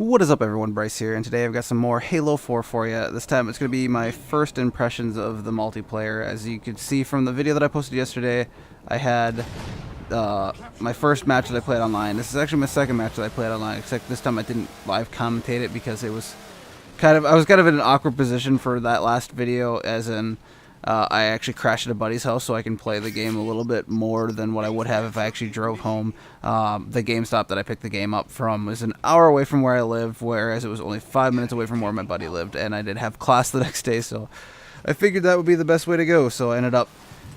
What is up, everyone? Bryce here, and today I've got some more Halo 4 for you. This time it's going to be my first impressions of the multiplayer. As you could see from the video that I posted yesterday, I had my first match that I played online. This is actually my second match that I played online, except this time I didn't live commentate it because it was I was kind of in an awkward position for that last video, as in I actually crashed at a buddy's house so I can play the game a little bit more than what I would have if I actually drove home. The GameStop that I picked the game up from was an hour away from where I live, whereas it was only 5 minutes away from where my buddy lived, and I did have class the next day, so I figured that would be the best way to go. So I ended up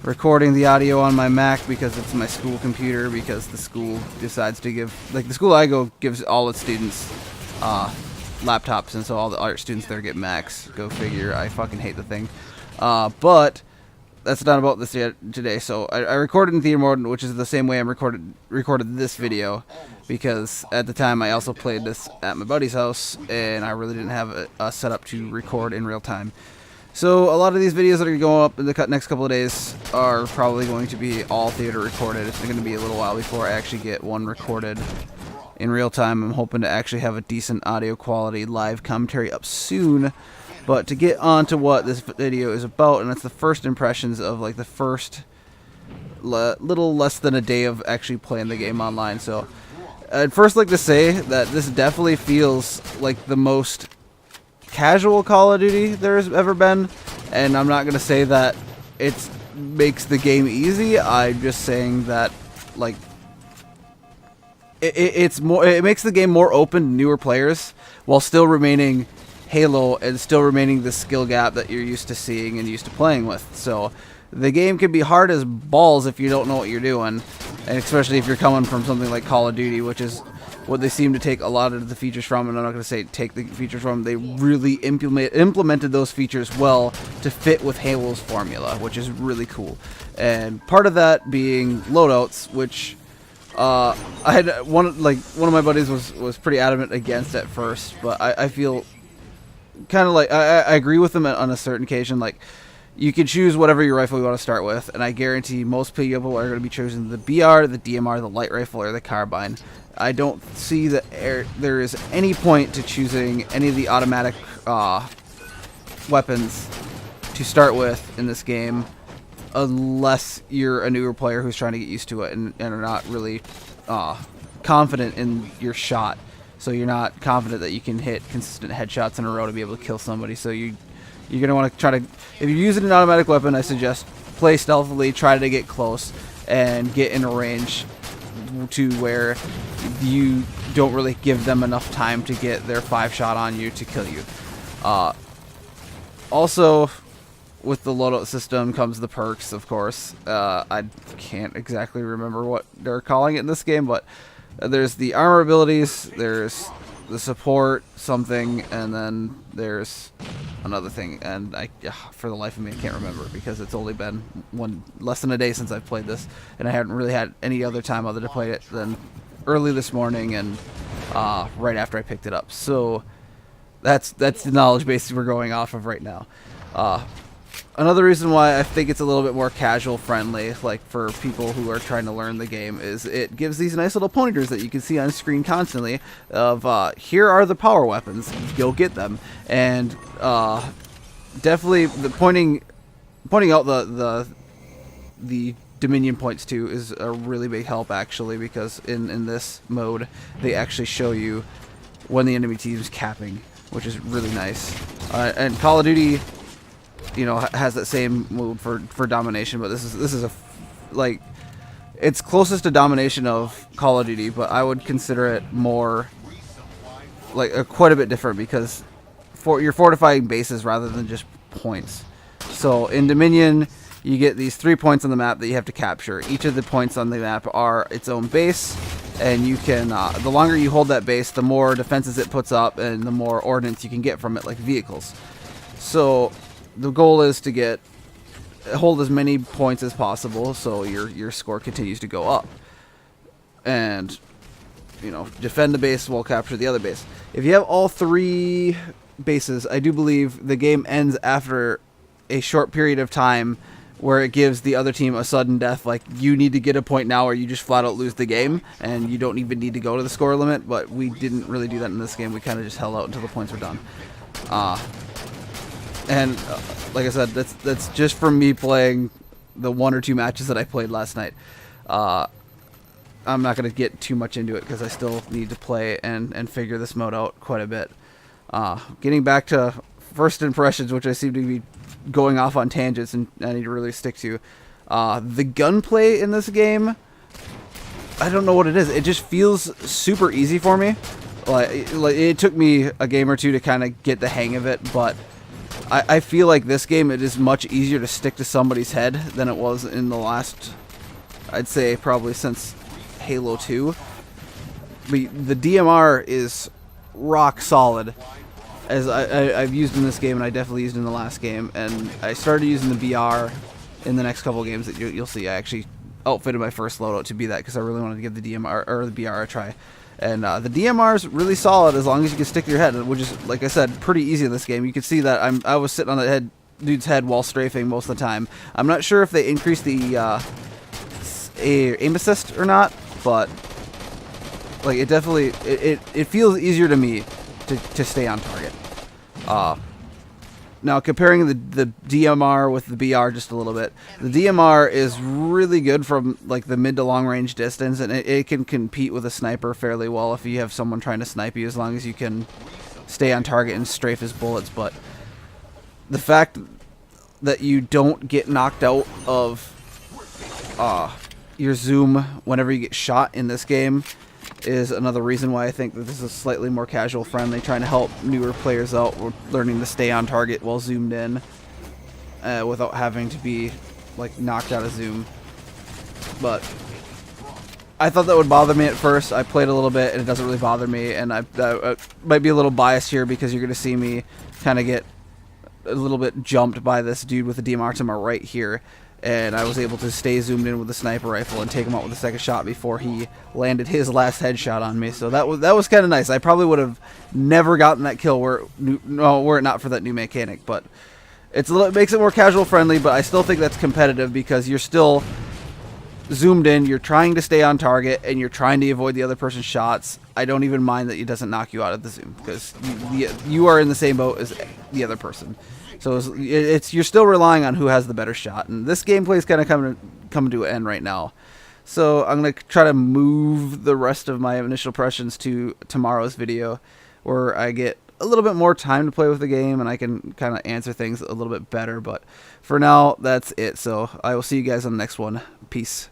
recording the audio on my Mac because it's my school computer, because the school decides to give, like, the school I go gives all its students laptops, and so all the art students there get Macs. Go figure. I fucking hate the thing. But that's not about this yet today. So I recorded in theater mode, which is the same way I recorded this video, because at the time I also played this at my buddy's house, and I really didn't have a setup to record in real time. So a lot of these videos that are going up in the next couple of days are probably going to be all theater recorded. It's going to be a little while before I actually get one recorded in real time. I'm hoping to actually have a decent audio quality live commentary up soon. But to get on to what this video is about, and it's the first impressions of, like, the first little less than a day of actually playing the game online. So I'd first like to say that this definitely feels like the most casual Call of Duty there's ever been, and I'm not going to say that it makes the game easy. I'm just saying that, like, it makes the game more open to newer players while still remaining Halo and still remaining the skill gap that you're used to seeing and used to playing with. So the game can be hard as balls if you don't know what you're doing, and especially if you're coming from something like Call of Duty, which is what they seem to take a lot of the features from. And I'm not going to say take the features from. They really implemented those features well to fit with Halo's formula, which is really cool. And part of that being loadouts, which I had one of my buddies was pretty adamant against at first, but I feel kind of like I agree with them on a certain occasion. Like, you can choose whatever your rifle you want to start with, and I guarantee most people are going to be choosing the BR, the DMR, the light rifle, or the carbine. I don't see that there is any point to choosing any of the automatic weapons to start with in this game, unless you're a newer player who's trying to get used to it and are not really confident in your shot. So you're not confident that you can hit consistent headshots in a row to be able to kill somebody. So you're going to want to try to, if you're using an automatic weapon, I suggest play stealthily, try to get close, and get in a range to where you don't really give them enough time to get their 5-shot on you to kill you. Also, with the loadout system comes the perks, of course. I can't exactly remember what they're calling it in this game, but there's the armor abilities, there's the support something, and then there's another thing, and for the life of me I can't remember, because it's only been less than a day since I've played this, and I haven't really had any other time other to play it than early this morning and right after I picked it up. So that's the knowledge base we're going off of right now. Another reason why I think it's a little bit more casual friendly, like for people who are trying to learn the game, is it gives these nice little pointers that you can see on screen constantly of here are the power weapons, go get them. And definitely the pointing out the Dominion points too is a really big help, actually, because in this mode they actually show you when the enemy team's capping, which is really nice. And Call of Duty, you know, has that same move for domination, but this is like, it's closest to domination of Call of Duty, but I would consider it more like quite a bit different, because you're fortifying bases rather than just points. So in Dominion, you get these 3 points on the map that you have to capture. Each of the points on the map are its own base, and you can the longer you hold that base, the more defenses it puts up and the more ordnance you can get from it, like vehicles. So the goal is to hold as many points as possible, so your score continues to go up, and, you know, defend the base while capture the other base. If you have all 3 bases, I do believe the game ends after a short period of time where it gives the other team a sudden death, like you need to get a point now or you just flat out lose the game, and you don't even need to go to the score limit. But we didn't really do that in this game. We kind of just held out until the points were done. And like I said, that's just from me playing the 1 or 2 matches that I played last night. I'm not going to get too much into it because I still need to play and figure this mode out quite a bit. Getting back to first impressions, which I seem to be going off on tangents and I need to really stick to. The gunplay in this game, I don't know what it is. It just feels super easy for me. Like it took me a game or two to kind of get the hang of it, but I feel like this game, it is much easier to stick to somebody's head than it was in the last, I'd say probably since Halo 2. The DMR is rock solid, as I've used in this game, and I definitely used in the last game, and I started using the BR in the next couple of games that you'll see. I actually outfitted my first loadout to be that because I really wanted to give the DMR or the BR a try. And the DMR is really solid as long as you can stick to your head, which is, like I said, pretty easy in this game. You can see that I was sitting on the dude's head while strafing most of the time. I'm not sure if they increased the aim assist or not, but like it definitely it feels easier to me to stay on target. Now comparing the DMR with the BR just a little bit, the DMR is really good from like the mid to long range distance, and it can compete with a sniper fairly well if you have someone trying to snipe you, as long as you can stay on target and strafe his bullets. But the fact that you don't get knocked out of your zoom whenever you get shot in this game is another reason why I think that this is slightly more casual friendly, trying to help newer players out with learning to stay on target while zoomed in without having to be like knocked out of zoom. But I thought that would bother me at first. I played a little bit and it doesn't really bother me, and I might be a little biased here because you're going to see me kind of get a little bit jumped by this dude with the DMR to my right here. And I was able to stay zoomed in with the sniper rifle and take him out with the second shot before he landed his last headshot on me. So that was kind of nice. I probably would have never gotten that kill were it not for that new mechanic. But it makes it more casual friendly. But I still think that's competitive because you're still zoomed in. You're trying to stay on target and you're trying to avoid the other person's shots. I don't even mind that it doesn't knock you out of the zoom because you are in the same boat as the other person. So you're still relying on who has the better shot, and this gameplay is kind of coming to an end right now. So I'm going to try to move the rest of my initial impressions to tomorrow's video, where I get a little bit more time to play with the game and I can kind of answer things a little bit better. But for now, that's it. So I will see you guys on the next one. Peace.